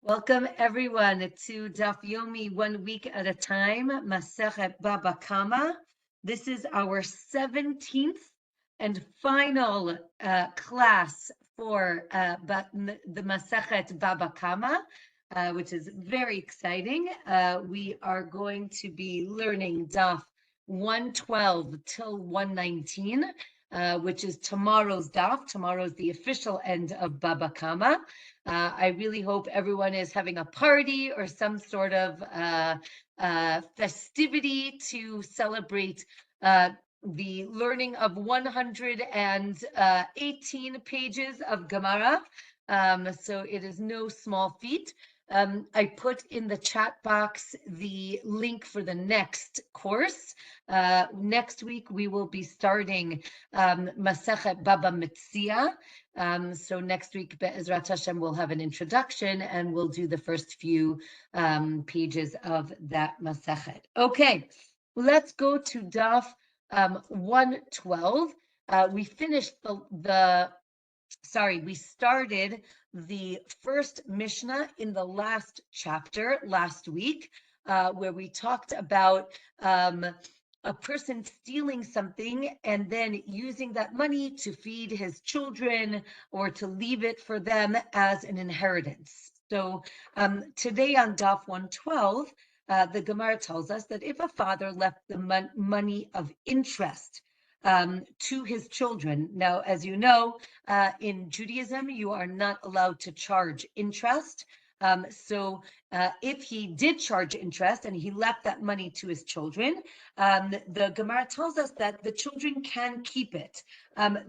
Welcome everyone to Daf Yomi 1 week at a time, Masechet Bava Kama. This is our 17th and final class for the Masechet Bava Kama, which is very exciting. We are going to be learning Daf 112 till 119. Which is tomorrow's daf. Tomorrow's the official end of Bava Kama. I really hope everyone is having a party or some sort of festivity to celebrate the learning of 118 pages of Gemara. So it is no small feat. I put in the chat box the link for the next course. Next week, we will be starting Masechet Baba Metzia. So next week, Be'ezrat Hashem, we'll have an introduction and we'll do the first few pages of that Masechet. Okay, let's go to Daf 112. We finished we started the first Mishnah in the last chapter last week, where we talked about a person stealing something and then using that money to feed his children or to leave it for them as an inheritance. So today on Daf 112, the Gemara tells us that if a father left the money of interest to his children. Now, as you know, in Judaism, you are not allowed to charge interest. So if he did charge interest and he left that money to his children, the Gemara tells us that the children can keep it.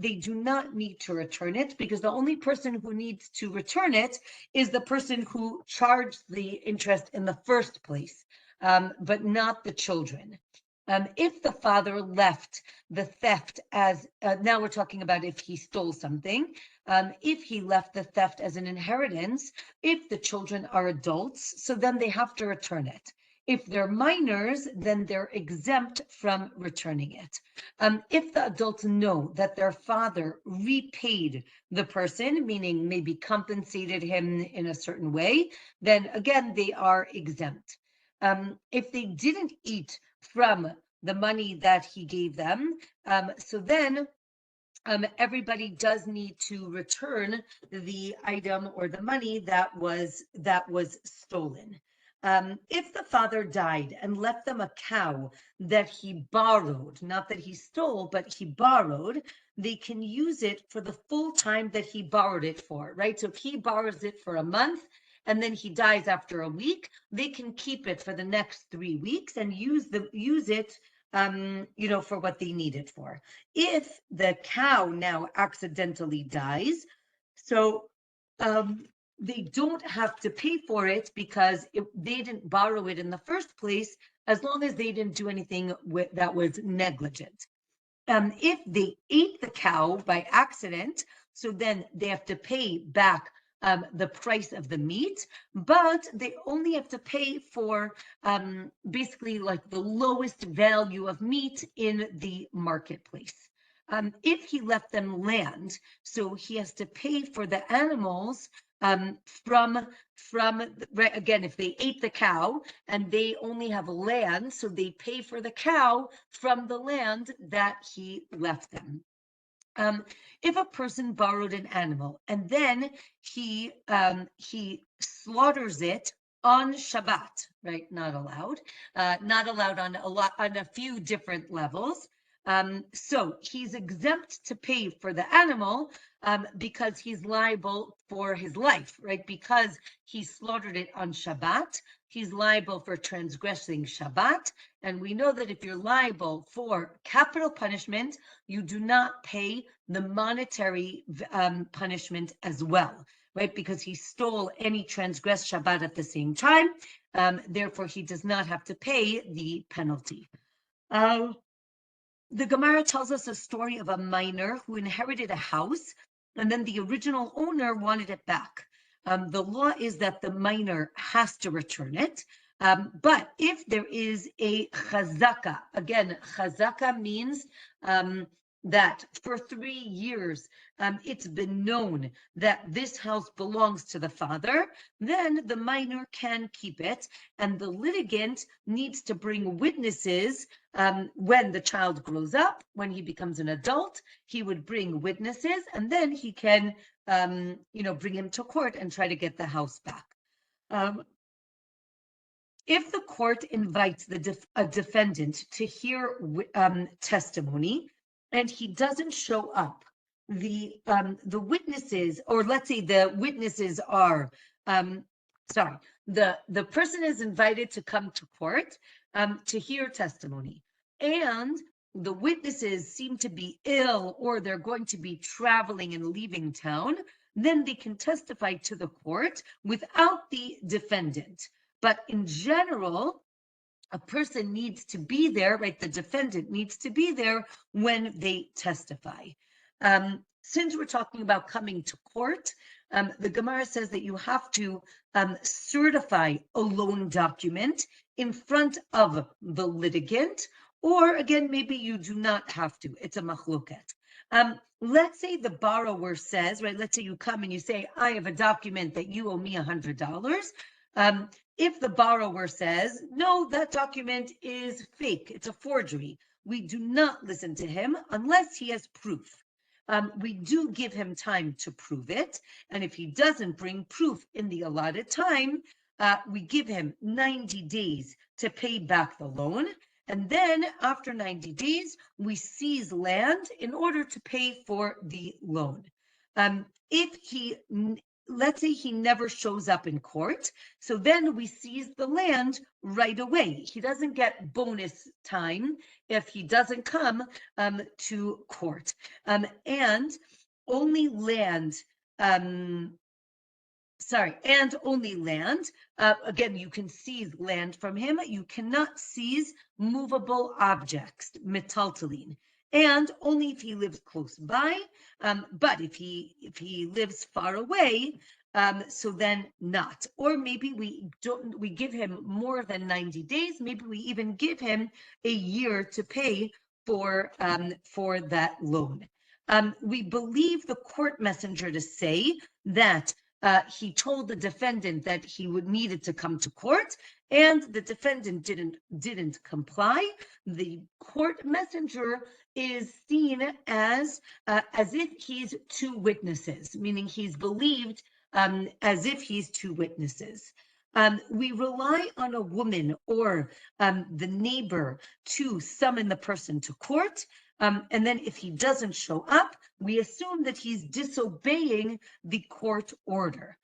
They do not need to return it because the only person who needs to return it is the person who charged the interest in the first place, but not the children. If the father left the theft as, now we're talking about if he stole something, if he left the theft as an inheritance, if the children are adults, so then they have to return it. If they're minors, then they're exempt from returning it. If the adults know that their father repaid the person, meaning maybe compensated him in a certain way, then again, they are exempt. If they didn't eat from the money that he gave them, so then everybody does need to return the item or the money that was stolen. If the father died and left them a cow that he borrowed, not that he stole, but he borrowed, they can use it for the full time that he borrowed it for, right? So if he borrows it for a month, and then he dies after a week, they can keep it for the next 3 weeks and use it, for what they need it for. If the cow now accidentally dies, so they don't have to pay for it because they didn't borrow it in the first place, as long as they didn't do anything that was negligent. If they ate the cow by accident, so then they have to pay back the price of the meat, but they only have to pay for basically like the lowest value of meat in the marketplace. If he left them land, so he has to pay for the animals from right, again, if they ate the cow and they only have land, so they pay for the cow from the land that he left them. If a person borrowed an animal and then he slaughters it on Shabbat, right? Not allowed on a few different levels. So he's exempt to pay for the animal because he's liable for his life, right? Because he slaughtered it on Shabbat, he's liable for transgressing Shabbat. And we know that if you're liable for capital punishment, you do not pay the monetary punishment as well, right? Because he stole any transgressed Shabbat at the same time. Therefore, he does not have to pay the penalty. The Gemara tells us a story of a miner who inherited a house, and then the original owner wanted it back. The law is that the miner has to return it. But if there is a chazaka, again, chazaka means that for 3 years it's been known that this house belongs to the father, then the minor can keep it, and the litigant needs to bring witnesses when the child grows up. When he becomes an adult, he would bring witnesses, and then he can bring him to court and try to get the house back. If the court invites a defendant to hear testimony and he doesn't show up, the witnesses, or let's say the witnesses are, the person is invited to come to court to hear testimony, and the witnesses seem to be ill or they're going to be traveling and leaving town, then they can testify to the court without the defendant. But in general, a person needs to be there, right? The defendant needs to be there when they testify. Since we're talking about coming to court, the Gemara says that you have to certify a loan document in front of the litigant, or again, maybe you do not have to. It's a machloket. Let's say the borrower says, right? Let's say you come and you say, I have a document that you owe me $100. If the borrower says, no, that document is fake, it's a forgery, we do not listen to him unless he has proof. We do give him time to prove it. And if he doesn't bring proof in the allotted time, we give him 90 days to pay back the loan. And then after 90 days, we seize land in order to pay for the loan. Let's say he never shows up in court, so then we seize the land right away. He doesn't get bonus time if he doesn't come to court. And only land, again, you can seize land from him. You cannot seize movable objects, metaltalin. And only if he lives close by, but if he lives far away, so then not. Or maybe we give him more than 90 days. Maybe we even give him a year to pay for that loan. We believe the court messenger to say that he told the defendant that he needed to come to court, and the defendant didn't comply. The court messenger is seen as if he's two witnesses, meaning he's believed as if he's two witnesses. We rely on a woman or the neighbor to summon the person to court. And then if he doesn't show up, we assume that he's disobeying the court order.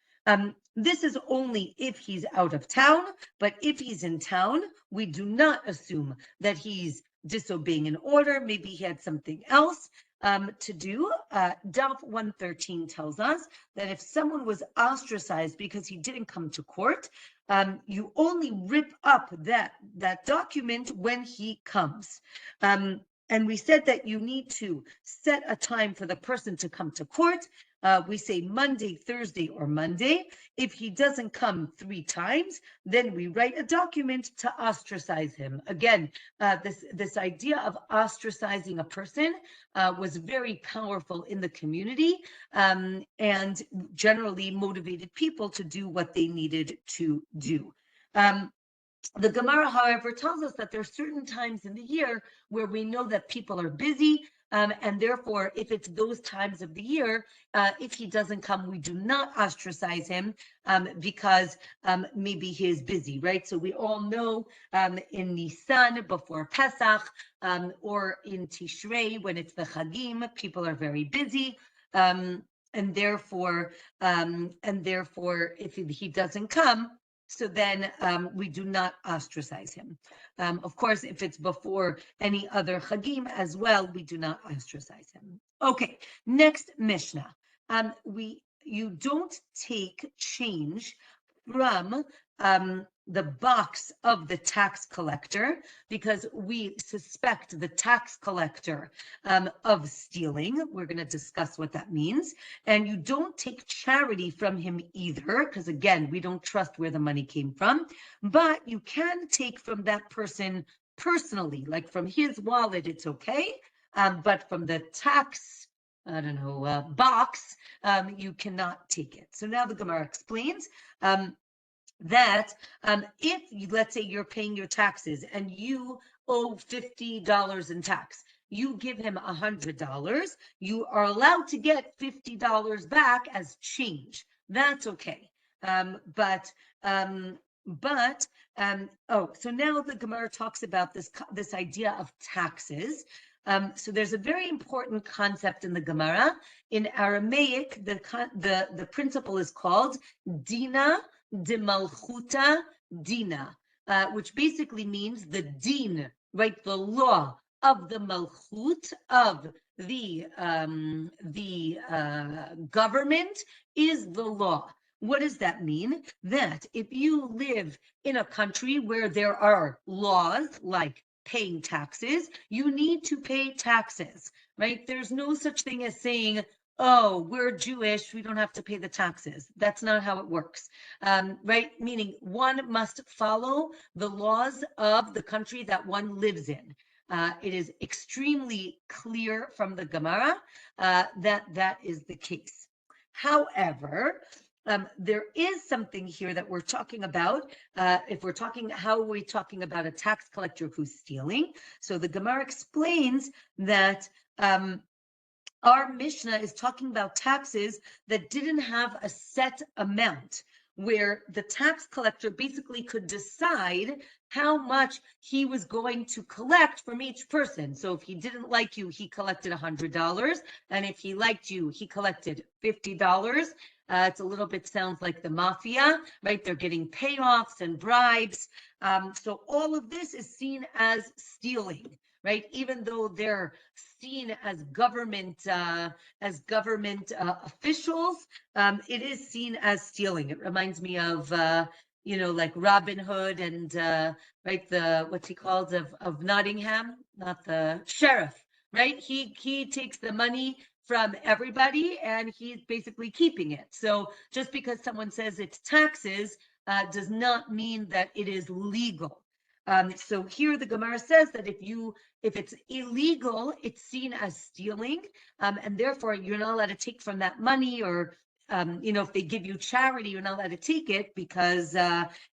This is only if he's out of town, but if he's in town, we do not assume that he's disobeying an order. Maybe he had something else to do. Daf 113 tells us that if someone was ostracized because he didn't come to court, you only rip up that document when he comes. And we said that you need to set a time for the person to come to court. We say Monday, Thursday, or Monday. If he doesn't come 3 times, then we write a document to ostracize him. Again, this idea of ostracizing a person was very powerful in the community and generally motivated people to do what they needed to do. The Gemara, however, tells us that there are certain times in the year where we know that people are busy, and therefore, if it's those times of the year, if he doesn't come, we do not ostracize him because maybe he is busy, right? So we all know in Nisan before Pesach or in Tishrei when it's the Chagim, people are very busy. And therefore, if he doesn't come, so then we do not ostracize him. Of course, if it's before any other Chagim as well, we do not ostracize him. Okay, next Mishnah. You don't take change from the box of the tax collector because we suspect the tax collector of stealing. We're going to discuss what that means. And you don't take charity from him either because, again, we don't trust where the money came from. But you can take from that person personally, like from his wallet, it's okay. but from the tax, I don't know, box, you cannot take it. So now the Gemara explains that if, let's say, you're paying your taxes and you owe $50 in tax, you give him $100, you are allowed to get $50 back as change. That's okay. Oh, so now the Gemara talks about this idea of taxes. So there's a very important concept in the Gemara. In Aramaic, the principle is called Dina de Malchuta Dina, which basically means the din, right? The law of the Malchut, of the government, is the law. What does that mean? That if you live in a country where there are laws like paying taxes, you need to pay taxes, right? There's no such thing as saying, oh, we're Jewish, we don't have to pay the taxes. That's not how it works, right? Meaning one must follow the laws of the country that one lives in. It is extremely clear from the Gemara that is the case. However, there is something here that we're talking about. If we're talking, how are we talking about a tax collector who's stealing? So the Gemara explains that our Mishnah is talking about taxes that didn't have a set amount, where the tax collector basically could decide how much he was going to collect from each person. So if he didn't like you, he collected $100. And if he liked you, he collected $50. It's a little bit sounds like the mafia, right? They're getting payoffs and bribes. So all of this is seen as stealing, right? Even though they're seen as government officials, it is seen as stealing. It reminds me of like Robin Hood and right, the what's he called of Nottingham, not the sheriff, right? He takes the money from everybody and he's basically keeping it. So just because someone says it's taxes does not mean that it is legal. So here the Gemara says that if it's illegal, it's seen as stealing, and therefore you're not allowed to take from that money, or if they give you charity, you're not allowed to take it because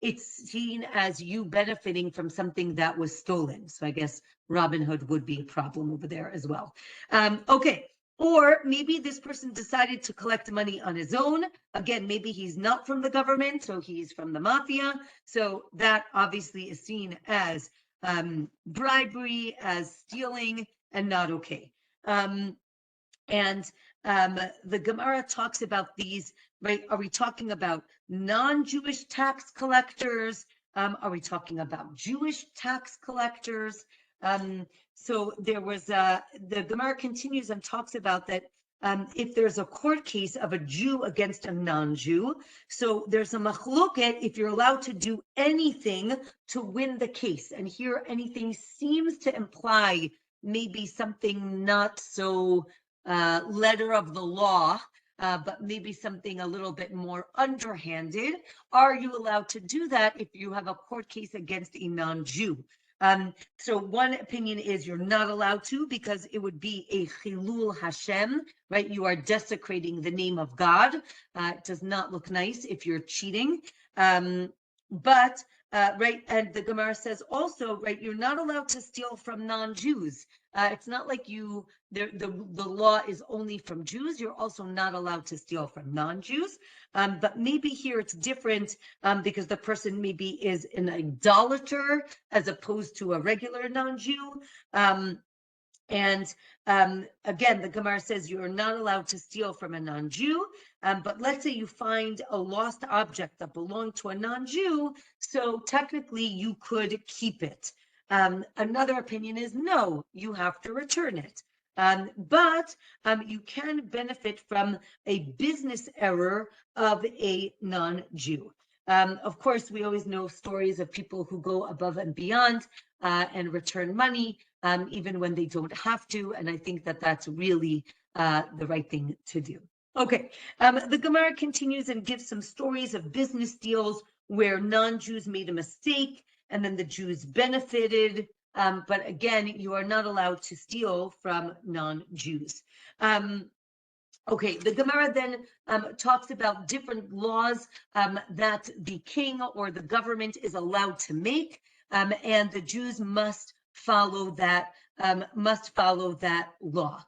it's seen as you benefiting from something that was stolen. So I guess Robin Hood would be a problem over there as well. Okay. Or maybe this person decided to collect money on his own. Again, maybe he's not from the government, so he's from the mafia. So that obviously is seen as bribery, as stealing, and not okay. The Gemara talks about these, right? Are we talking about non-Jewish tax collectors? Are we talking about Jewish tax collectors? So there was the Gemara continues and talks about that if there's a court case of a Jew against a non-Jew, so there's a machloket if you're allowed to do anything to win the case. And here anything seems to imply maybe something not so letter of the law, but maybe something a little bit more underhanded. Are you allowed to do that if you have a court case against a non-Jew? So one opinion is you're not allowed to, because it would be a chilul Hashem, right? You are desecrating the name of God. It does not look nice if you're cheating. Right, and the Gemara says also, right, you're not allowed to steal from non-Jews. It's not like the law is only from Jews. You're also not allowed to steal from non-Jews. But maybe here it's different because the person maybe is an idolater as opposed to a regular non-Jew. Again, the Gemara says you're not allowed to steal from a non-Jew, but let's say you find a lost object that belonged to a non-Jew, so technically you could keep it. Another opinion is no, you have to return it. But you can benefit from a business error of a non-Jew. Of course, we always know stories of people who go above and beyond and return money, even when they don't have to. And I think that that's really the right thing to do. Okay, the Gemara continues and gives some stories of business deals where non-Jews made a mistake and then the Jews benefited. but again, you are not allowed to steal from non-Jews. Okay, the Gemara then talks about different laws that the king or the government is allowed to make, and the Jews must follow that law.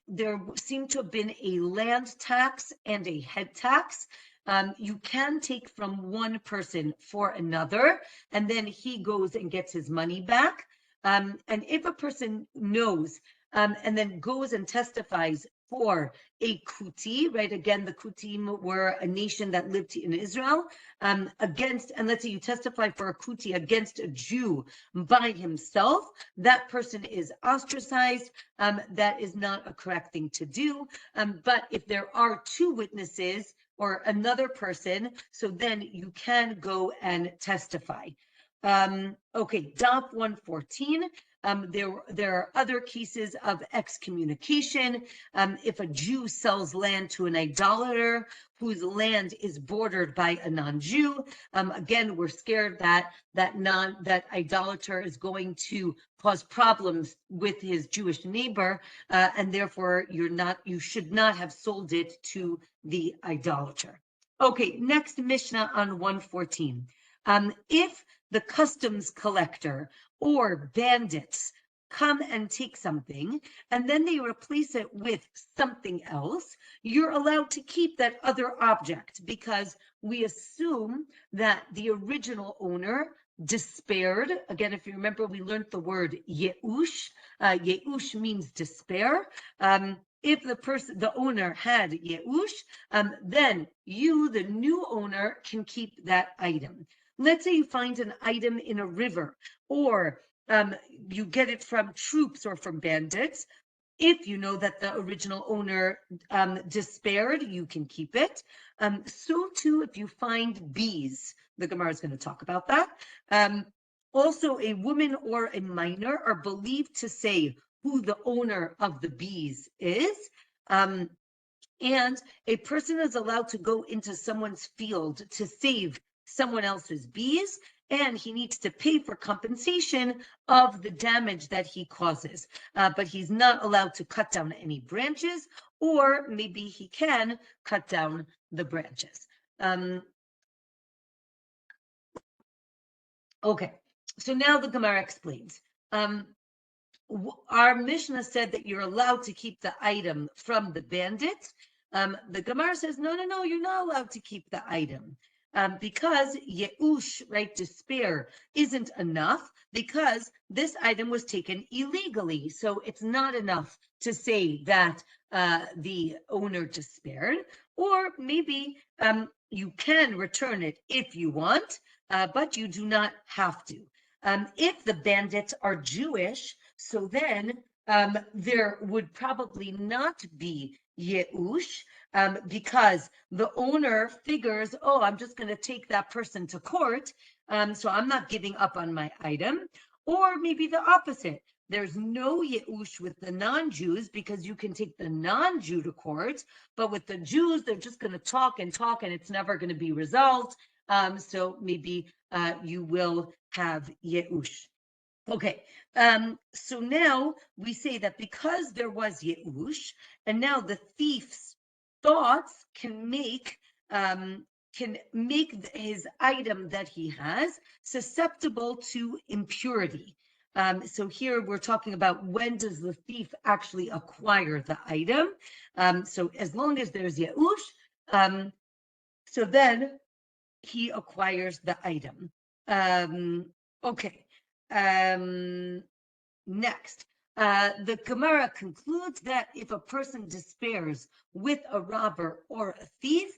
There seemed to have been a land tax and a head tax. You can take from one person for another, and then he goes and gets his money back. And if a person knows and then goes and testifies for a Kuti, right? Again, the Kutim were a nation that lived in Israel against, and let's say you testify for a Kuti against a Jew by himself, that person is ostracized. That is not a correct thing to do. But if there are two witnesses or another person, so then you can go and testify. Okay, Daf 114. There are other cases of excommunication. If a Jew sells land to an idolater whose land is bordered by a non-Jew, again, we're scared that that idolater is going to cause problems with his Jewish neighbor, and therefore you should not have sold it to the idolater. Okay, next Mishnah on 114. If the customs collector or bandits come and take something, and then they replace it with something else, you're allowed to keep that other object because we assume that the original owner despaired. Again, if you remember, we learned the word yeush. Yeush means despair. If the owner had yeush, then you, the new owner, can keep that item. Let's say you find an item in a river, or you get it from troops or from bandits. If you know that the original owner despaired, you can keep it. So too, if you find bees, the Gemara is going to talk about that. Also, a woman or a minor are believed to say who the owner of the bees is. And a person is allowed to go into someone's field to save someone else's bees, and he needs to pay for compensation of the damage that he causes. But he's not allowed to cut down any branches, or maybe he can cut down the branches. Okay, so now the Gemara explains. Our Mishnah said that you're allowed to keep the item from the bandit. The Gemara says, no, you're not allowed to keep the item. Because yeush, right, despair, isn't enough because this item was taken illegally. So it's not enough to say that the owner despaired, or maybe you can return it if you want, but you do not have to. If the bandits are Jewish, so then there would probably not be yeush, because the owner figures, oh, I'm just going to take that person to court, so I'm not giving up on my item. Or maybe the opposite. There's no yeush with the non-Jews because you can take the non-Jew to court, but with the Jews, they're just going to talk and it's never going to be resolved. So maybe you will have yeush. Okay, so now we say that because there was yeush, and now the thief's thoughts can make his item that he has susceptible to impurity. So here we're talking about when does the thief actually acquire the item. So as long as there's yeush, so then he acquires the item. Okay. Next, the Gemara concludes that if a person despairs with a robber or a thief,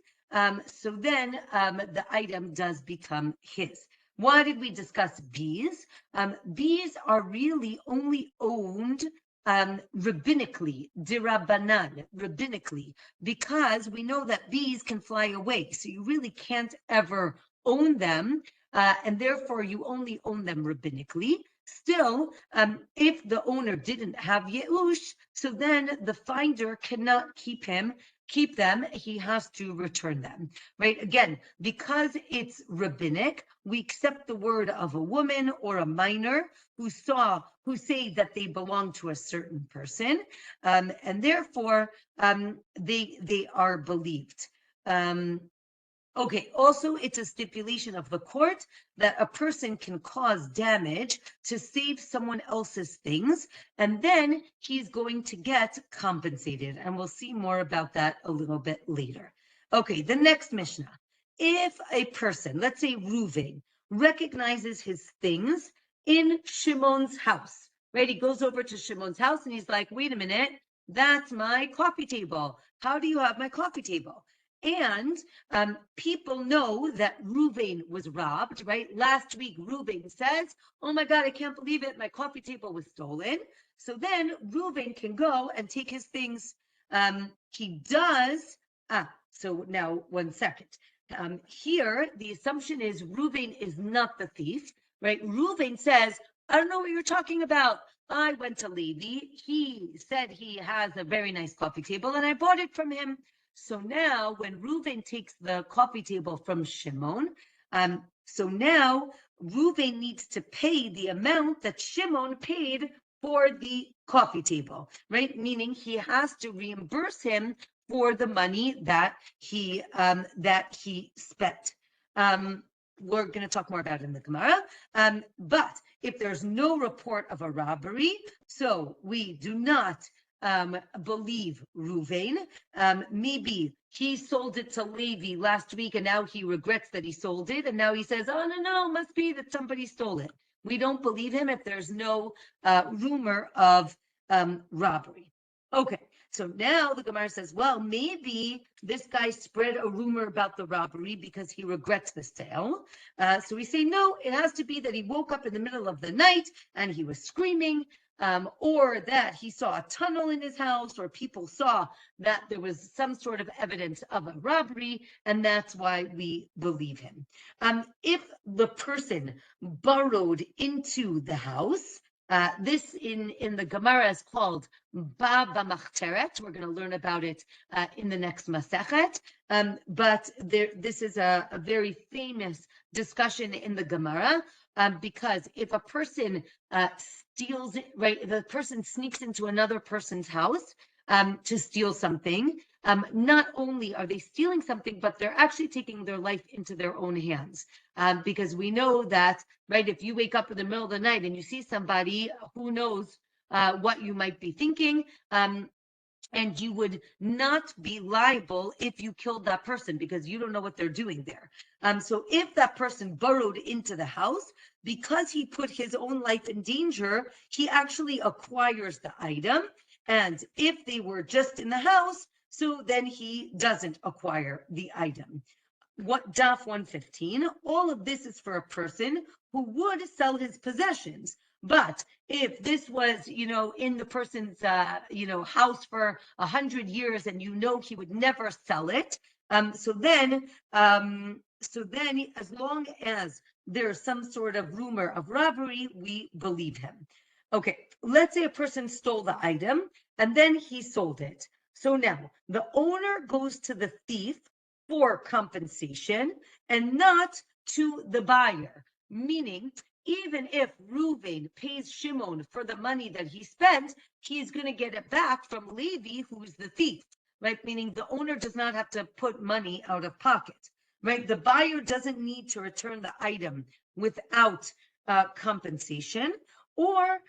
so then the item does become his. Why did we discuss bees? Bees are really only owned rabbinically, dirabanan, rabbinically, because we know that bees can fly away. So you really can't ever own them, and therefore you only own them rabbinically. Still, if the owner didn't have yeush, so then the finder cannot keep him keep them, he has to return them, right? Again, because it's rabbinic, we accept the word of a woman or a minor who say that they belong to a certain person, and therefore they are believed. Okay, also it's a stipulation of the court that a person can cause damage to save someone else's things, and then he's going to get compensated. And we'll see more about that a little bit later. Okay, the next Mishnah. If a person, let's say Reuven, recognizes his things in Shimon's house, right? He goes over to Shimon's house and he's like, wait a minute, that's my coffee table. How do you have my coffee table? And people know that Reuven was robbed, right? Last week, Reuven says, oh my God, I can't believe it. My coffee table was stolen. So then Reuven can go and take his things. He does. So now 1 second. Here, the assumption is Reuven is not the thief, right? Reuven says, I don't know what you're talking about. I went to Levi. He said he has a very nice coffee table and I bought it from him. So now when Reuven takes the coffee table from Shimon, so now Reuven needs to pay the amount that Shimon paid for the coffee table, right? Meaning he has to reimburse him for the money that he spent. We're going to talk more about it in the Gemara. But if there's no report of a robbery, so we do not believe Reuven. Maybe he sold it to Levi last week and now he regrets that he sold it. And now he says, oh, no, must be that somebody stole it. We don't believe him if there's no rumor of robbery. Okay, so now the Gemara says, well, maybe this guy spread a rumor about the robbery because he regrets the sale. So we say, no, it has to be that he woke up in the middle of the night and he was screaming, or that he saw a tunnel in his house, or people saw that there was some sort of evidence of a robbery, and that's why we believe him. If the person burrowed into the house, this in the Gemara is called Bava Kama. We're going to learn about it in the next Masechet. But this is a very famous discussion in the Gemara, because if a person steals it, right, the person sneaks into another person's house to steal something, not only are they stealing something, but they're actually taking their life into their own hands. Because we know that, right, if you wake up in the middle of the night and you see somebody, who knows what you might be thinking, and you would not be liable if you killed that person because you don't know what they're doing there. So if that person burrowed into the house, because he put his own life in danger, he actually acquires the item. And if they were just in the house, so then he doesn't acquire the item. What Daf 115, all of this is for a person who would sell his possessions. But if this was, in the person's, house for 100 years and he would never sell it, so then as long as there's some sort of rumor of robbery, we believe him. Okay, let's say a person stole the item and then he sold it. So now the owner goes to the thief for compensation and not to the buyer, meaning even if Reuven pays Shimon for the money that he spent, he's going to get it back from Levi, who's the thief, right? Meaning the owner does not have to put money out of pocket, right? The buyer doesn't need to return the item without compensation, or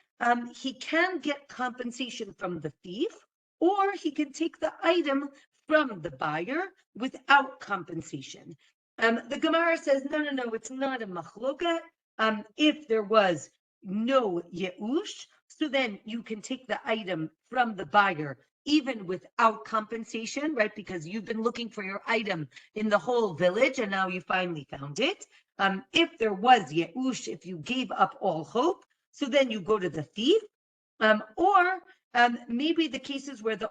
he can get compensation from the thief, or he can take the item from the buyer without compensation. The Gemara says, no, it's not a machloket. If there was no yeush, so then you can take the item from the buyer even without compensation, right? Because you've been looking for your item in the whole village and now you finally found it. If there was yeush, if you gave up all hope, so then you go to the thief, or maybe the cases where the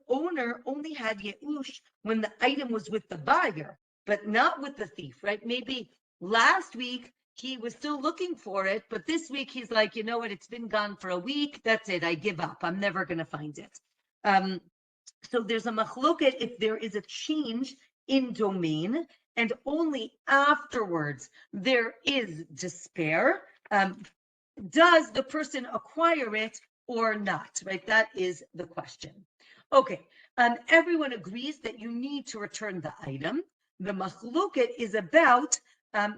owner only had yeush when the item was with the buyer, but not with the thief, right? Maybe last week he was still looking for it, but this week he's like, you know what, it's been gone for a week. That's it. I give up. I'm never going to find it. So there's a machloket if there is a change in domain, and only afterwards there is despair. Does the person acquire it or not, right? That is the question. Okay, everyone agrees that you need to return the item. The machloket is about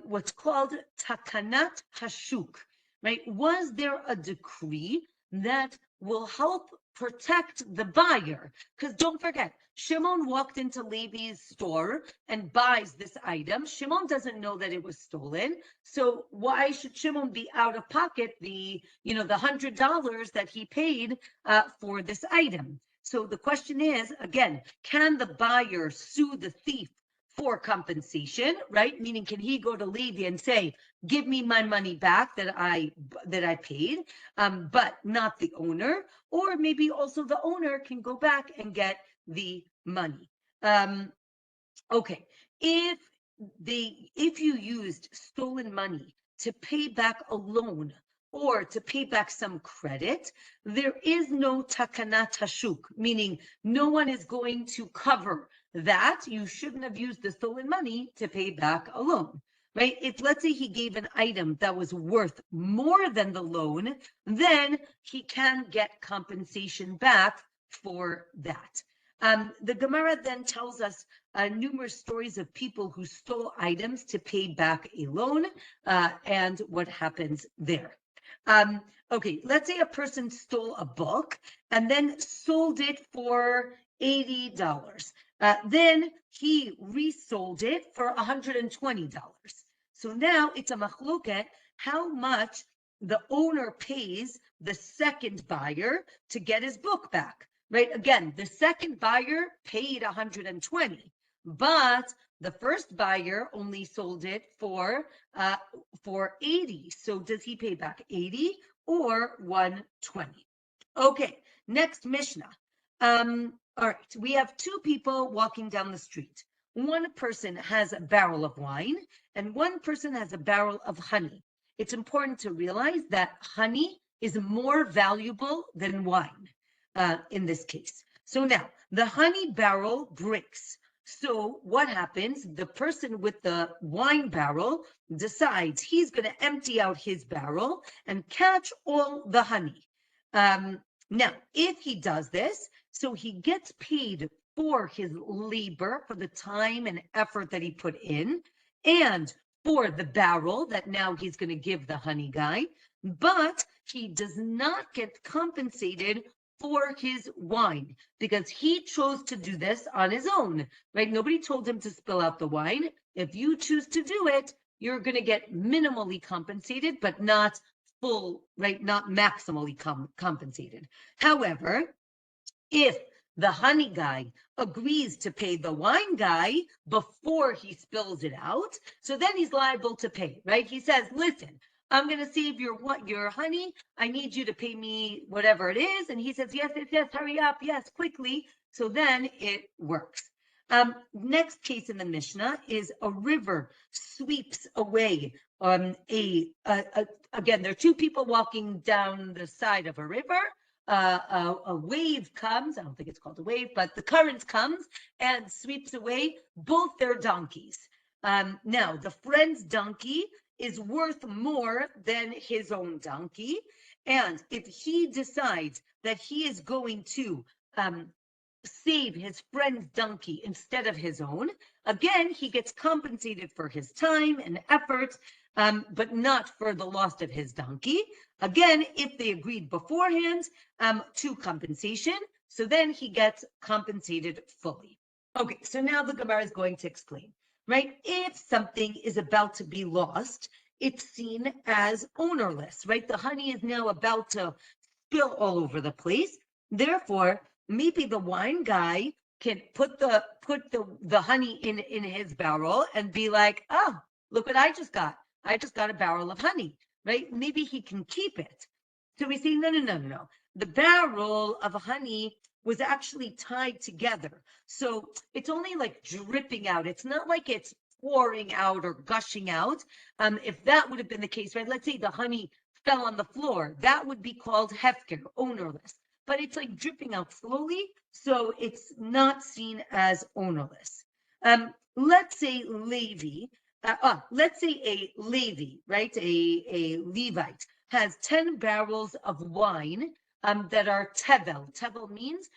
what's called takanat hashuk, right? Was there a decree that will help protect the buyer? Because don't forget, Shimon walked into Levi's store and buys this item. Shimon doesn't know that it was stolen. So why should Shimon be out of pocket the $100 that he paid for this item? So the question is, again, can the buyer sue the thief for compensation, right? Meaning, can he go to Levi and say, give me my money back that I paid, but not the owner? Or maybe also the owner can go back and get the money. Okay, if you used stolen money to pay back a loan or to pay back some credit, there is no takanat hashuk, meaning no one is going to cover that. You shouldn't have used the stolen money to pay back a loan, right? If, let's say, he gave an item that was worth more than the loan, then he can get compensation back for that. The Gemara then tells us numerous stories of people who stole items to pay back a loan and what happens there. Okay, let's say a person stole a book and then sold it for $80. Then he resold it for $120. So now it's a machloket how much the owner pays the second buyer to get his book back. Right? Again, the second buyer paid 120, but the first buyer only sold it for 80. So does he pay back 80 or 120? Okay, next Mishnah. All right, we have two people walking down the street. One person has a barrel of wine and one person has a barrel of honey. It's important to realize that honey is more valuable than wine. In this case. So now the honey barrel breaks. So what happens? The person with the wine barrel decides he's going to empty out his barrel and catch all the honey. Now, if he does this, so he gets paid for his labor, for the time and effort that he put in, and for the barrel that now he's going to give the honey guy, but he does not get compensated for his wine because he chose to do this on his own, right? Nobody told him to spill out the wine. If you choose to do it, you're going to get minimally compensated, but not full, right? Not maximally compensated. However, if the honey guy agrees to pay the wine guy before he spills it out, so then he's liable to pay, right? He says, listen, I'm going to save your honey. I need you to pay me whatever it is. And he says, yes, hurry up. Yes, quickly. So then it works. Next case in the Mishnah is a river sweeps away again, there are two people walking down the side of a river. A wave comes, I don't think it's called a wave, but the current comes and sweeps away both their donkeys. Now, the friend's donkey is worth more than his own donkey. And if he decides that he is going to save his friend's donkey instead of his own, again, he gets compensated for his time and effort, but not for the loss of his donkey. Again, if they agreed beforehand to compensation, so then he gets compensated fully. Okay, so now the Gemara is going to explain, right? If something is about to be lost, it's seen as ownerless, right? The honey is now about to spill all over the place. Therefore, maybe the wine guy can put the honey in his barrel and be like, oh, look what I just got. I just got a barrel of honey, right? Maybe he can keep it. So we say, no. The barrel of honey was actually tied together. So it's only like dripping out. It's not like it's pouring out or gushing out. If that would have been the case, right? Let's say the honey fell on the floor. That would be called hefker, ownerless. but it's like dripping out slowly, so it's not seen as ownerless. Let's say let's say a Levi, right? A Levite has 10 barrels of wine that are tevel. Tevel means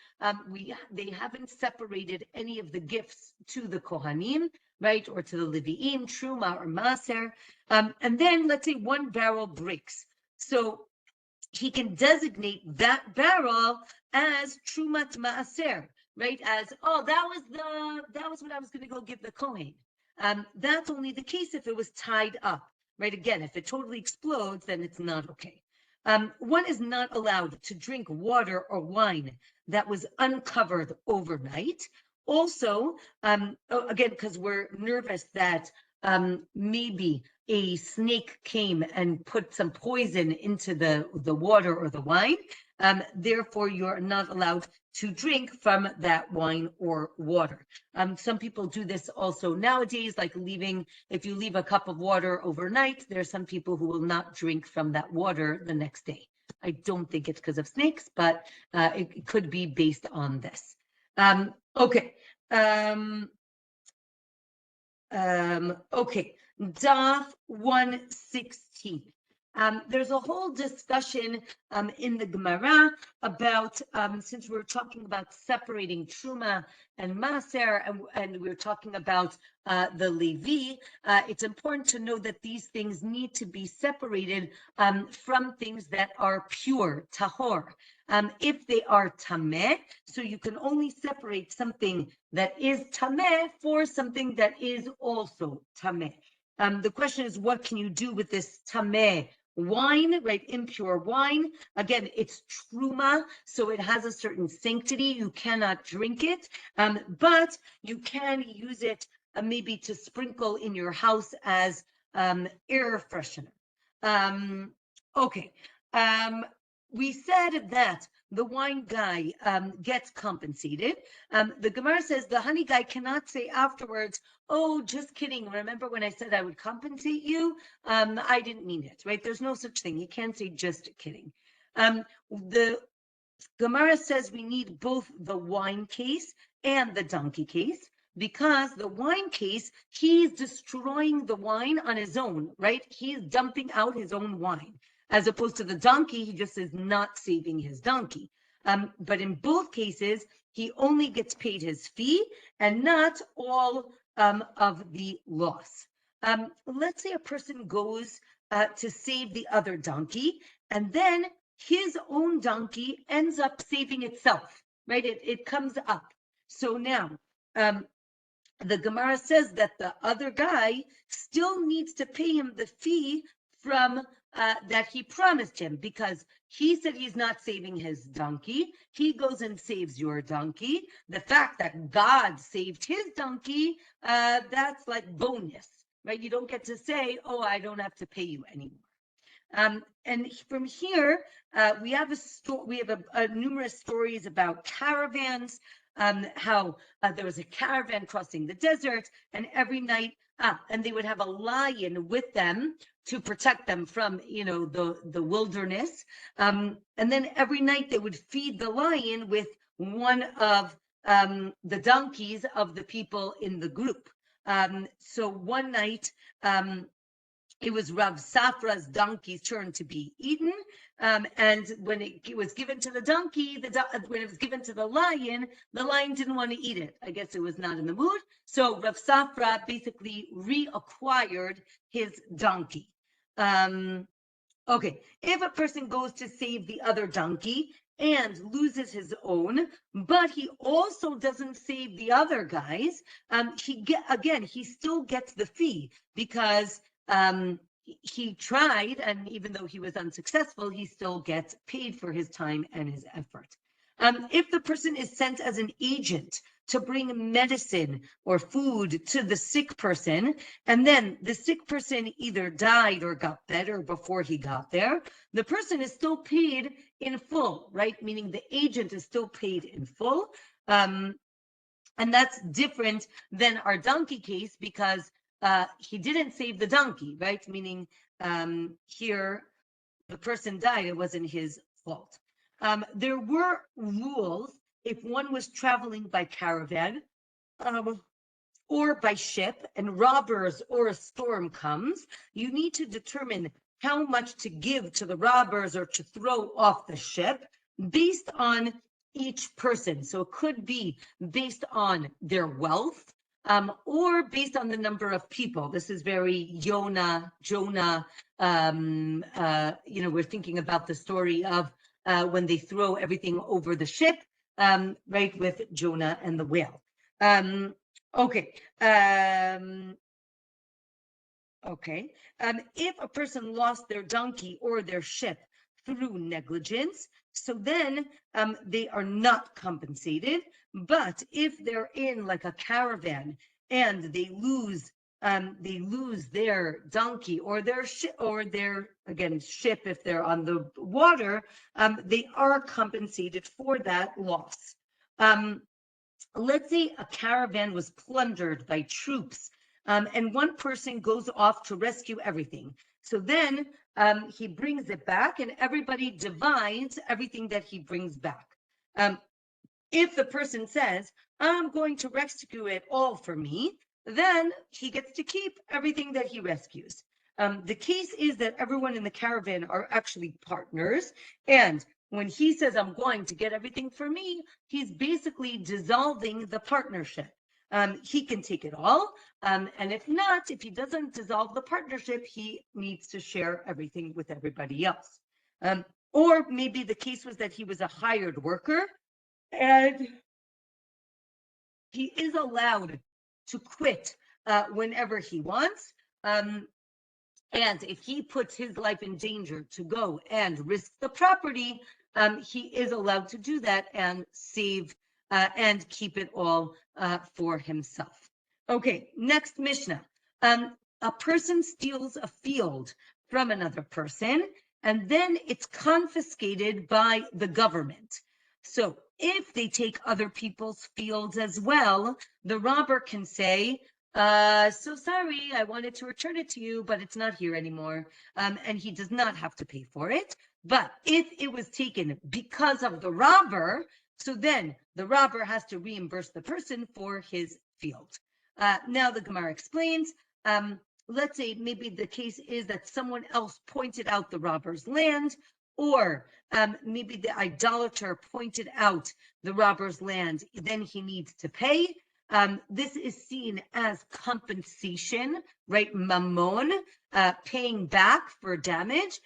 they haven't separated any of the gifts to the Kohanim, right, or to the Leviim, Truma or Maser. And then let's say one barrel breaks. So he can designate that barrel as Trumat Maaser, right? As, oh, that was what I was going to go give the Kohen. That's only the case if it was tied up, right? Again, if it totally explodes, then it's not okay. One is not allowed to drink water or wine that was uncovered overnight. Also, again, because we're nervous that maybe a snake came and put some poison into the water or the wine. Therefore, you're not allowed to drink from that wine or water. Some people do this also nowadays, like if you leave a cup of water overnight, there are some people who will not drink from that water the next day. I don't think it's because of snakes, but it could be based on this. Okay. Okay, Daf 116. There's a whole discussion in the Gemara about, since we're talking about separating Truma and Maser, and we're talking about the Levi, it's important to know that these things need to be separated from things that are pure, tahor. If they are tameh, so you can only separate something that is tameh for something that is also tameh. The question is, what can you do with this tameh wine, right? Impure wine. Again, it's truma, so it has a certain sanctity. You cannot drink it, but you can use it maybe to sprinkle in your house as air freshener. Okay. We said that the wine guy gets compensated. The Gemara says the honey guy cannot say afterwards, oh, just kidding. Remember when I said I would compensate you? I didn't mean it, right? There's no such thing. You can't say just kidding. The Gemara says we need both the wine case and the donkey case, because the wine case, he's destroying the wine on his own, right? He's dumping out his own wine. As opposed to the donkey, he just is not saving his donkey. But in both cases, he only gets paid his fee and not all of the loss. Let's say a person goes to save the other donkey, and then his own donkey ends up saving itself, right? It comes up. So now, the Gemara says that the other guy still needs to pay him the fee from that he promised him, because he said he's not saving his donkey. He goes and saves your donkey. The fact that God saved his donkey, that's like bonus, right? You don't get to say, oh, I don't have to pay you anymore. And from here, we have numerous stories about caravans, how there was a caravan crossing the desert, and every night, and they would have a lion with them to protect them from, the wilderness. And then every night they would feed the lion with one of the donkeys of the people in the group. So one night, it was Rav Safra's donkey's turn to be eaten. And when it was given to the donkey, when it was given to the lion didn't want to eat it. I guess it was not in the mood. So Rav Safra basically reacquired his donkey. Okay, if a person goes to save the other donkey and loses his own, but he also doesn't save the other guys, he still gets the fee, because he tried, and even though he was unsuccessful, he still gets paid for his time and his effort. If the person is sent as an agent to bring medicine or food to the sick person, and then the sick person either died or got better before he got there, the person is still paid in full, right? Meaning the agent is still paid in full. And that's different than our donkey case, because he didn't save the donkey, right? Meaning here the person died, it wasn't his fault. there were rules if one was traveling by caravan or by ship and robbers or a storm comes, you need to determine how much to give to the robbers or to throw off the ship based on each person. So it could be based on their wealth, or based on the number of people. This is very Jonah. We're thinking about the story of when they throw everything over the ship, right, with Jonah and the whale. Okay. If a person lost their donkey or their ship through negligence, so then they are not compensated. But if they're in like a caravan and they lose their donkey or their ship ship if they're on the water, they are compensated for that loss. Let's say a caravan was plundered by troops, and one person goes off to rescue everything. So then he brings it back and everybody divides everything that he brings back. If the person says, I'm going to rescue it all for me, then he gets to keep everything that he rescues. The case is that everyone in the caravan are actually partners, and when he says, I'm going to get everything for me, he's basically dissolving the partnership. He can take it all, and if not, if he doesn't dissolve the partnership, he needs to share everything with everybody else. Or maybe the case was that he was a hired worker, and he is allowed to quit whenever he wants. And if he puts his life in danger to go and risk the property, he is allowed to do that and save and keep it all for himself. Okay, next Mishnah. A person steals a field from another person, and then it's confiscated by the government. So if they take other people's fields as well, the robber can say, so sorry, I wanted to return it to you, but it's not here anymore. And he does not have to pay for it. But if it was taken because of the robber, so then the robber has to reimburse the person for his field. Now the Gemara explains, let's say maybe the case is that someone else pointed out the robber's land, or maybe the idolater pointed out the robber's land, then he needs to pay. This is seen as compensation, right? Mammon, paying back for damage,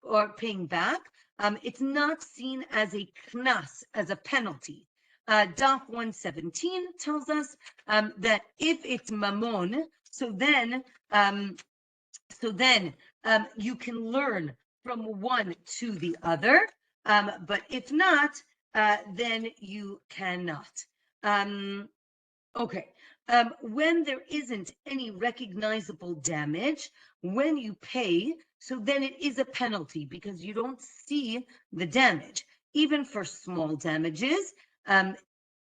or paying back. It's not seen as a knas, as a penalty. Daf 117 tells us that if it's mammon, so then you can learn from one to the other, but if not, then you cannot. Okay, when there isn't any recognizable damage, when you pay, so then it is a penalty because you don't see the damage, even for small damages, and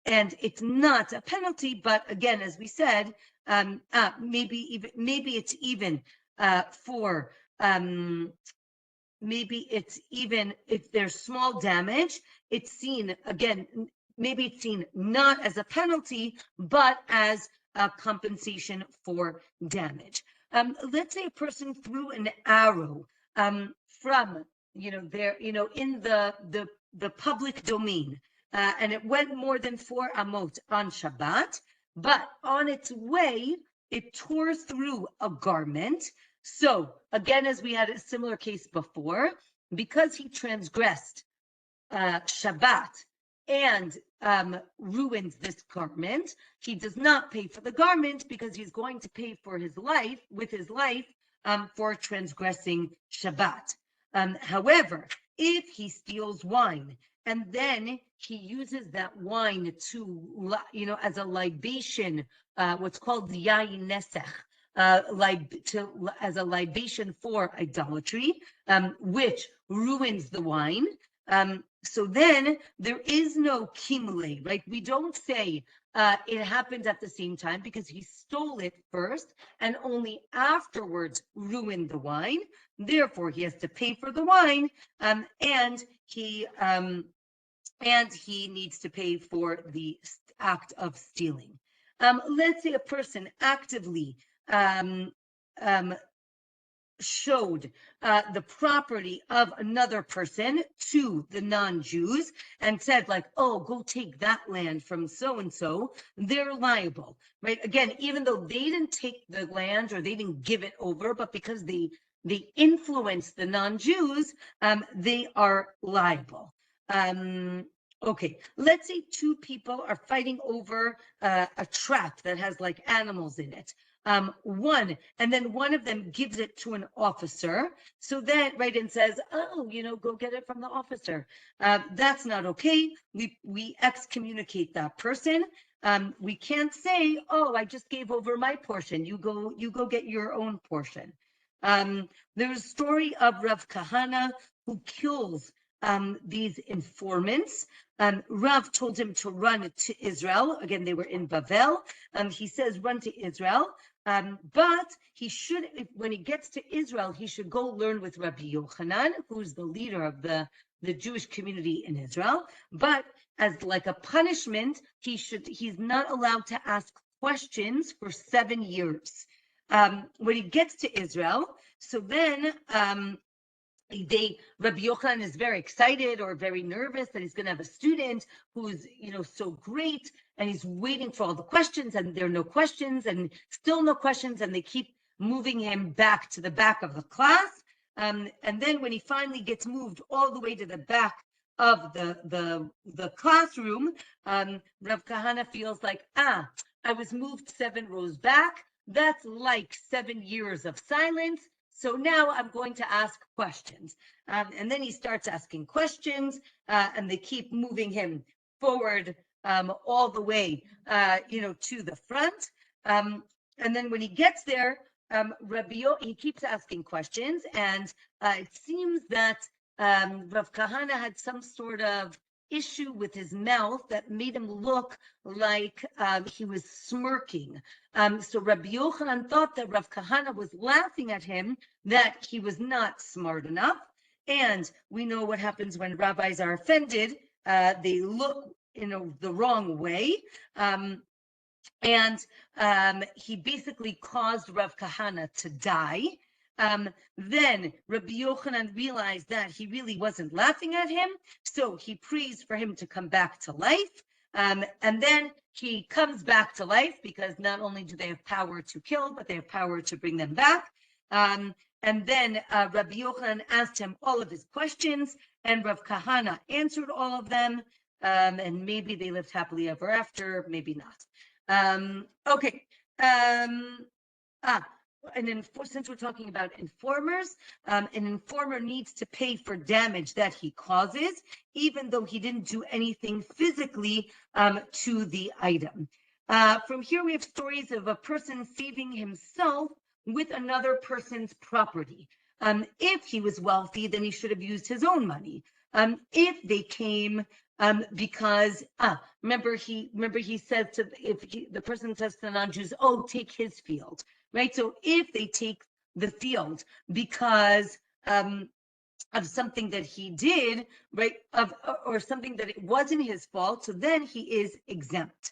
it's not a penalty, but again, as we said, maybe it's even if there's small damage, it's seen again, maybe it's seen not as a penalty, but as a compensation for damage. Let's say a person threw an arrow from, in the public domain, and it went more than 4 amot on Shabbat, but on its way, it tore through a garment. So again, as we had a similar case before, because he transgressed Shabbat and ruins this garment, he does not pay for the garment because he's going to pay for his life for transgressing Shabbat. However, if he steals wine and then he uses that wine to, as a libation, what's called yayin nesech, as a libation for idolatry, which ruins the wine. So then there is no kimle, right? We don't say it happened at the same time because he stole it first and only afterwards ruined the wine. Therefore, he has to pay for the wine, and he needs to pay for the act of stealing. Let's say a person actively showed the property of another person to the non-Jews and said, like, oh, go take that land from so-and-so, they're liable, right? Again, even though they didn't take the land or they didn't give it over, but because they influenced the non-Jews, they are liable. Okay, let's say two people are fighting over a trap that has like animals in it. And then one of them gives it to an officer. So then, right, and says, oh, go get it from the officer. That's not okay. We excommunicate that person. We can't say, oh, I just gave over my portion. You go get your own portion. There's a story of Rav Kahana who kills these informants. Rav told him to run to Israel. Again, they were in Bavel. He says, run to Israel. But he should, when he gets to Israel, he should go learn with Rabbi Yochanan, who's the leader of the Jewish community in Israel. But as like a punishment, he's not allowed to ask questions for 7 years. When he gets to Israel, so then Rabbi Yochanan is very excited or very nervous that he's going to have a student who's, so great, and he's waiting for all the questions, and there are no questions, and still no questions, and they keep moving him back to the back of the class. And then when he finally gets moved all the way to the back of the classroom, Rav Kahana feels like, I was moved 7 rows back. That's like 7 years of silence. So now I'm going to ask questions. And then he starts asking questions, and they keep moving him forward all the way, to the front. And then when he gets there, he keeps asking questions, and it seems that Rav Kahana had some sort of issue with his mouth that made him look like he was smirking. So Rabbi Yochanan thought that Rav Kahana was laughing at him, that he was not smart enough. And we know what happens when rabbis are offended. They look the wrong way. And he basically caused Rav Kahana to die. Then Rabbi Yochanan realized that he really wasn't laughing at him, so he prays for him to come back to life. And then he comes back to life because not only do they have power to kill, but they have power to bring them back. And then Rabbi Yochanan asked him all of his questions, and Rav Kahana answered all of them. And maybe they lived happily ever after, maybe not. Okay. Since we're talking about informers, an informer needs to pay for damage that he causes, even though he didn't do anything physically to the item. From here, we have stories of a person saving himself with another person's property. If he was wealthy, then he should have used his own money. If they came because remember he said the person says to the non-Jews, oh, take his field, right? So if they take the field because of something that he did, right, or something that it wasn't his fault, so then he is exempt.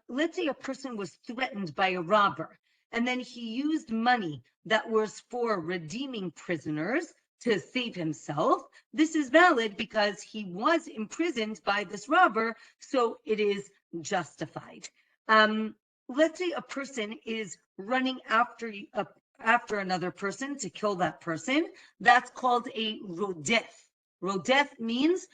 Let's say a person was threatened by a robber, and then he used money that was for redeeming prisoners to save himself. This is valid because he was imprisoned by this robber, so it is justified. Let's say a person is running after another person to kill that person. That's called a rodef. Rodef means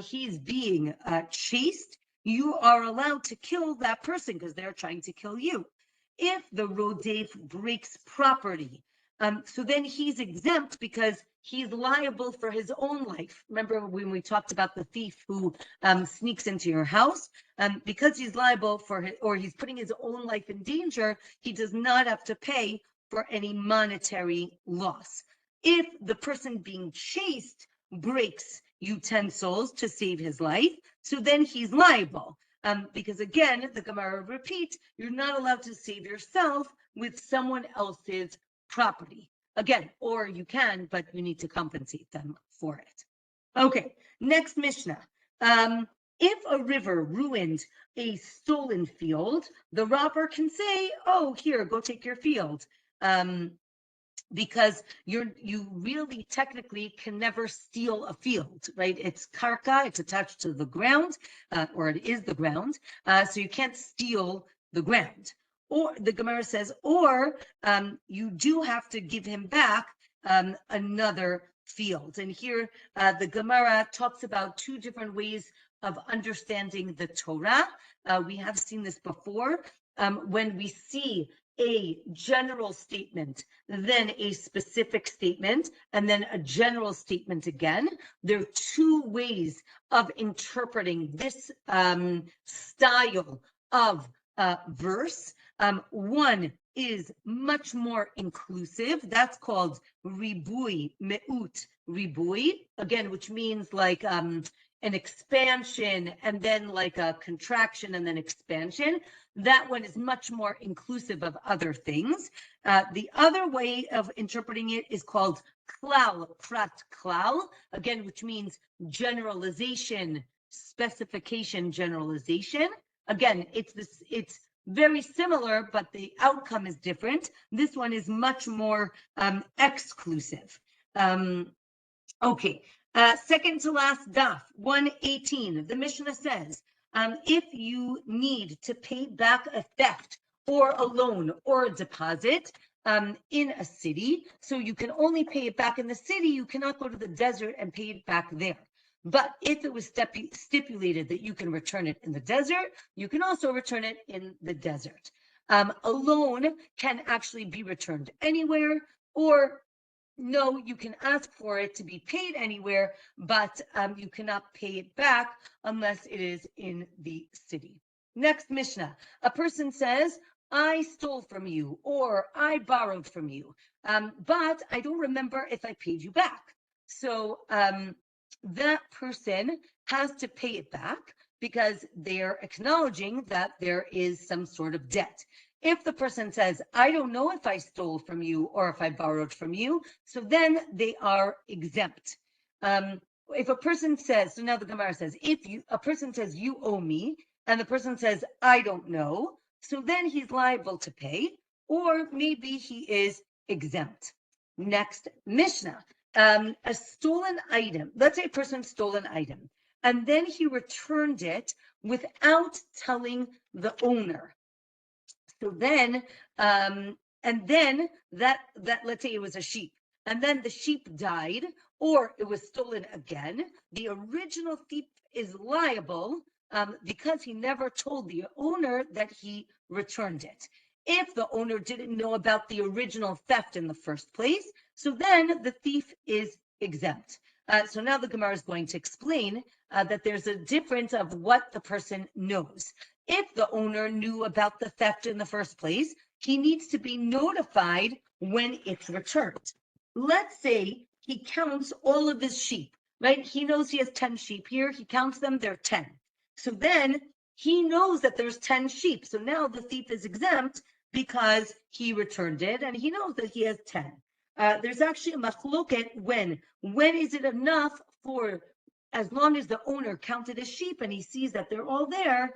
he's being chased. You are allowed to kill that person because they're trying to kill you. If the rodef breaks property, so then he's exempt because he's liable for his own life. Remember when we talked about the thief who sneaks into your house? Because he's liable or he's putting his own life in danger, he does not have to pay for any monetary loss. If the person being chased breaks utensils to save his life, so then he's liable. because again, the Gemara repeats, you're not allowed to save yourself with someone else's property. Again, or you can, but you need to compensate them for it. Okay, next Mishnah. If a river ruined a stolen field, the robber can say, oh, here, go take your field. Because you really technically can never steal a field, right? It's karka, it's attached to the ground, or it is the ground, so you can't steal the ground. Or the Gemara says, or you do have to give him back another field. And here the Gemara talks about two different ways of understanding the Torah. We have seen this before. When we see a general statement, then a specific statement, and then a general statement again. There are two ways of interpreting this style of verse. One is much more inclusive. That's called ribui, me'ut ribui, again, which means like an expansion and then like a contraction and then expansion. That one is much more inclusive of other things. The other way of interpreting it is called klal, prat klal, again, which means generalization, specification, generalization. Again, it's very similar, but the outcome is different. This one is much more exclusive. Okay, second to last daf, 118. The Mishnah says, if you need to pay back a theft or a loan or a deposit in a city, so you can only pay it back in the city, you cannot go to the desert and pay it back there. But if it was stipulated that you can return it in the desert, you can also return it in the desert. A loan can actually be returned anywhere, or no, you can ask for it to be paid anywhere, but you cannot pay it back unless it is in the city. Next Mishnah, a person says, I stole from you or I borrowed from you, but I don't remember if I paid you back. So that person has to pay it back because they're acknowledging that there is some sort of debt. If the person says, I don't know if I stole from you or if I borrowed from you, so then they are exempt. If a person says, so now the Gemara says, a person says, you owe me, and the person says, I don't know, so then he's liable to pay, or maybe he is exempt. Next Mishnah, a stolen item, let's say a person stole an item, and then he returned it without telling the owner. So then, and then that let's say it was a sheep, and then the sheep died, or it was stolen again. The original thief is liable because he never told the owner that he returned it. If the owner didn't know about the original theft in the first place, so then the thief is exempt. So now the Gemara is going to explain that there's a difference of what the person knows. If the owner knew about the theft in the first place, he needs to be notified when it's returned. Let's say he counts all of his sheep, right? He knows he has 10 sheep here. He counts them, they're 10. So then he knows that there's 10 sheep. So now the thief is exempt because he returned it and he knows that he has 10. There's actually a machloket when is it enough for, as long as the owner counted his sheep and he sees that they're all there,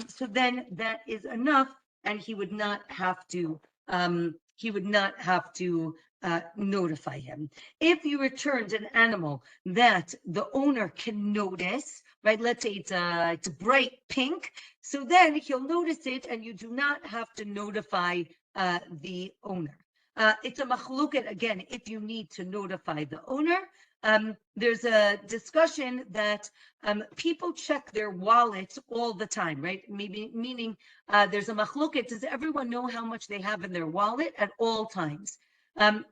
so then that is enough, and he would not have to notify him. If you returned an animal that the owner can notice, right? Let's say it's a bright pink, so then he'll notice it, and you do not have to notify the owner. It's a machluket again if you need to notify the owner. There's a discussion that people check their wallets all the time, right? Maybe meaning there's a machloket. Does everyone know how much they have in their wallet at all times?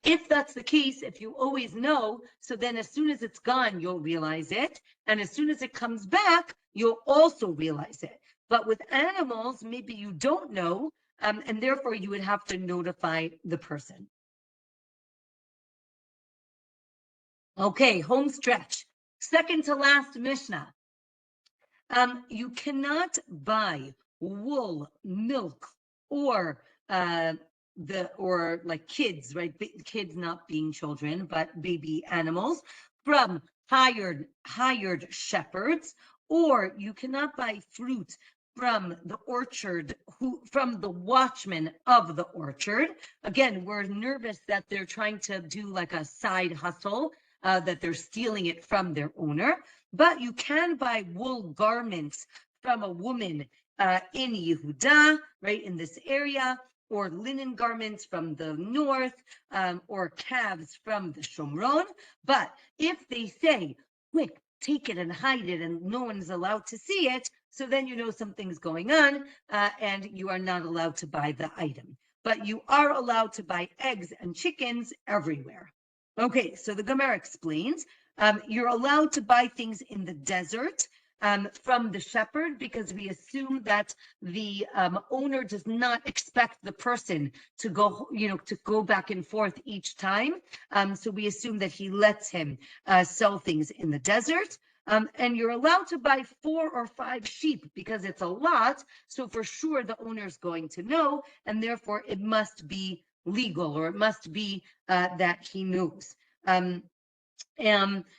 If that's the case, if you always know, so then as soon as it's gone, you'll realize it. And as soon as it comes back, you'll also realize it. But with animals, maybe you don't know, and therefore you would have to notify the person. Okay, home stretch. Second to last Mishnah. You cannot buy wool, milk, or or like kids, right? Kids not being children, but baby animals from hired shepherds, or you cannot buy fruit from the orchard, from the watchman of the orchard. Again, we're nervous that they're trying to do like a side hustle, that they're stealing it from their owner. But you can buy wool garments from a woman in Yehuda, right, in this area, or linen garments from the north, or calves from the Shomron. But if they say, quick, take it and hide it, and no one is allowed to see it, so then you know something's going on, and you are not allowed to buy the item. But you are allowed to buy eggs and chickens everywhere. Okay, so the Gemara explains, you're allowed to buy things in the desert from the shepherd, because we assume that the owner does not expect the person to go, to go back and forth each time. So we assume that he lets him sell things in the desert. And you're allowed to buy 4 or 5 sheep because it's a lot. So for sure the owner is going to know, and therefore it must be legal, or it must be that he knows.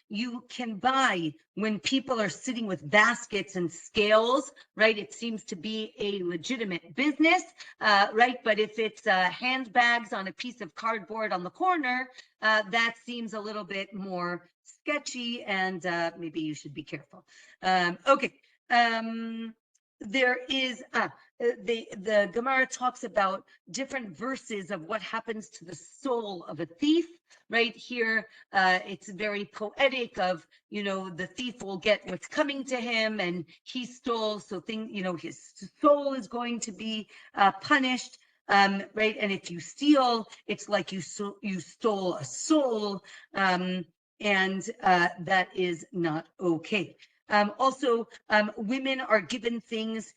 You can buy when people are sitting with baskets and scales, right? It seems to be a legitimate business, right? But if it's handbags on a piece of cardboard on the corner, that seems a little bit more sketchy, and maybe you should be careful. Okay. There is the Gemara talks about different verses of what happens to the soul of a thief. Right here, it's very poetic of, the thief will get what's coming to him, and he stole, so his soul is going to be punished. Right, and if you steal, it's like you stole a soul, and that is not okay. Also, women are given things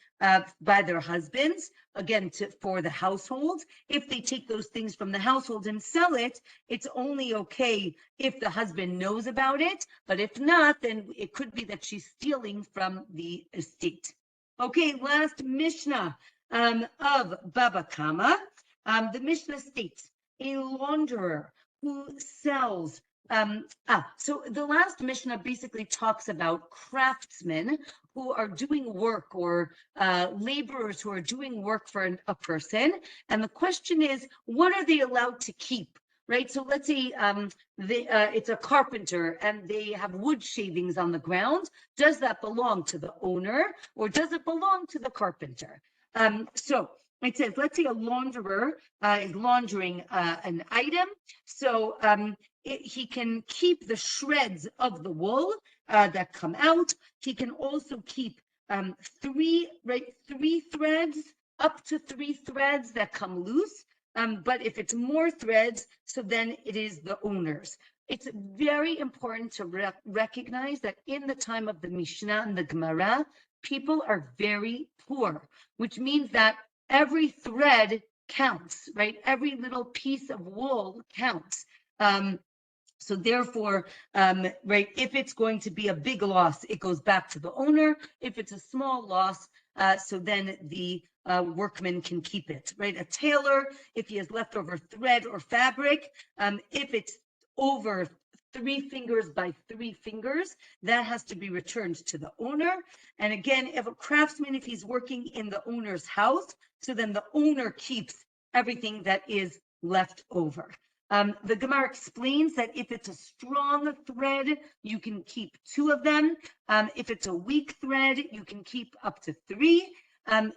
by their husbands, again, for the household. If they take those things from the household and sell it, it's only okay if the husband knows about it. But if not, then it could be that she's stealing from the estate. Okay, last Mishnah of Bava Kama. The Mishnah states, a launderer who sells so the last Mishnah basically talks about craftsmen who are doing work, or laborers who are doing work for a person. And the question is, what are they allowed to keep? Right. So let's say it's a carpenter and they have wood shavings on the ground. Does that belong to the owner, or does it belong to the carpenter? So it says, let's say a launderer is laundering an item. So he can keep the shreds of the wool that come out. He can also keep 3 threads, up to 3 threads that come loose. But if it's more threads, so then it is the owner's. It's very important to recognize that in the time of the Mishnah and the Gemara, people are very poor, which means that every thread counts, right? Every little piece of wool counts. So therefore, right, if it's going to be a big loss, it goes back to the owner. If it's a small loss, so then the workman can keep it, right? A tailor, if he has leftover thread or fabric, if it's over 3 fingers by 3 fingers, that has to be returned to the owner. And again, if a craftsman, if he's working in the owner's house, so then the owner keeps everything that is left over. The Gemara explains that if it's a strong thread, you can keep 2 of them. If it's a weak thread, you can keep up to 3.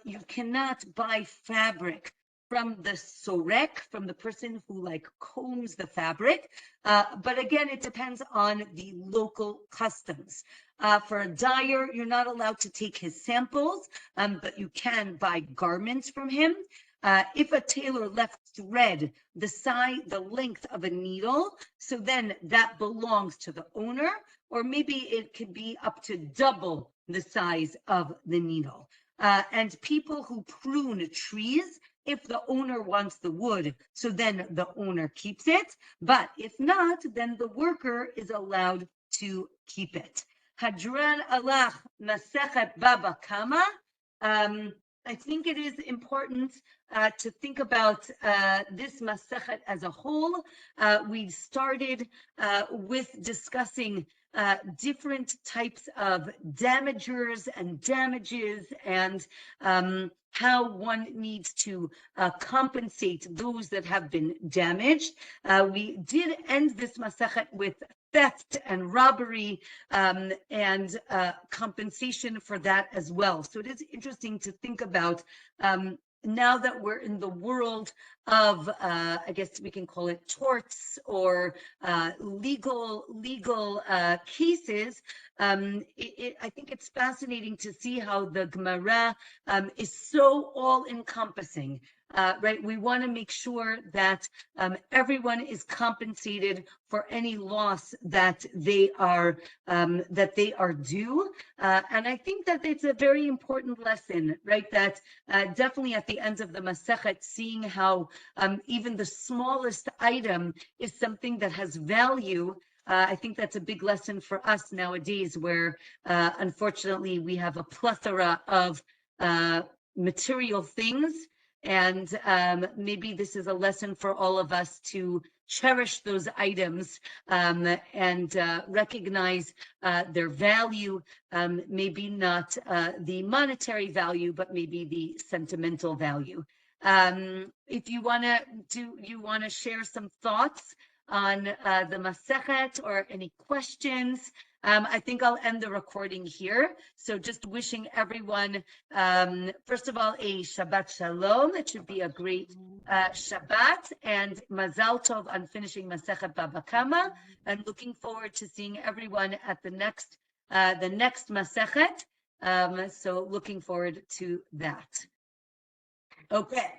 You cannot buy fabric from the sorek, from the person who combs the fabric. But again, it depends on the local customs. For a dyer, you're not allowed to take his samples, but you can buy garments from him. If a tailor left thread the length of a needle, so then that belongs to the owner, or maybe it could be up to double the size of the needle. And people who prune trees, if the owner wants the wood, so then the owner keeps it. But if not, then the worker is allowed to keep it. Hadran alach Masechet Bava Kama. I think it is important to think about this Masechet as a whole. We started with discussing different types of damagers and damages, and how one needs to compensate those that have been damaged. We did end this Masechet with theft and robbery, and compensation for that as well. So it is interesting to think about, now that we're in the world of, I guess we can call it torts or legal cases. I think it's fascinating to see how the Gemara is so all-encompassing. Right, we want to make sure that everyone is compensated for any loss that they are due, and I think that it's a very important lesson, right? That definitely at the end of the Masechet, seeing how even the smallest item is something that has value. I think that's a big lesson for us nowadays, where unfortunately we have a plethora of material things. And maybe this is a lesson for all of us to cherish those items, and recognize their value, maybe not the monetary value, but maybe the sentimental value. If you want to share some thoughts on the Masechet or any questions, I think I'll end the recording here. So just wishing everyone, first of all, a Shabbat Shalom. It should be a great Shabbat, and Mazal Tov on finishing Masechet Bava Kama, and looking forward to seeing everyone at the next Masechet. So looking forward to that. Okay.